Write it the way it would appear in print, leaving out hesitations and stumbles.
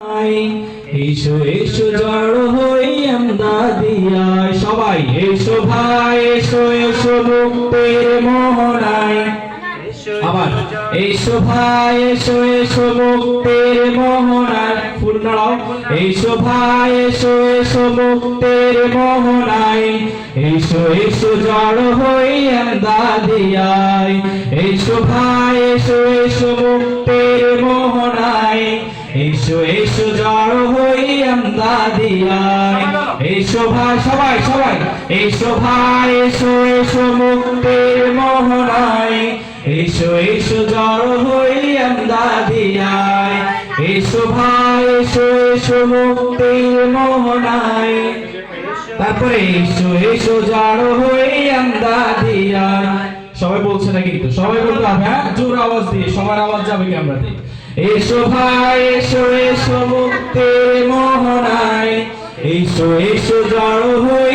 এসো এসো জড় হই আমরা দিয়ায় সবাই এসো ভাই এসো এসো মুক্তির মোহনায় আবার এসো ভাই এসো এসো মুক্তির মোহনায় ফুল নাড়াও এসো ভাই এসো এসো মুক্তির মোহনায় এসো এসো জড় হই আমরা দিয়ায় এসো ভাই এসো এসো মুক্তির মোহনায় এসো এসো জড় হই আমরা দিয়ায় এসো ভাই সবাই সবাই এসো ভাই এসো এসো মুক্তির মোহনায় এসো এসো জড় হই আমরা দিয়ায় এসো ভাই এসো এসো মুক্তির মোহনায় তারপরে এসো এসো জড় হই আমরা দিয়ায় সবাই বলছে না কিন্তু সবাই বলতে হবে হ্যাঁ জোর আওয়াজ দিয়ে সবার আওয়াজ যাবে ক্যামেরাতে এসো ভাই এসো এসো মুক্তির মোহনায় এসো এসো জড় হই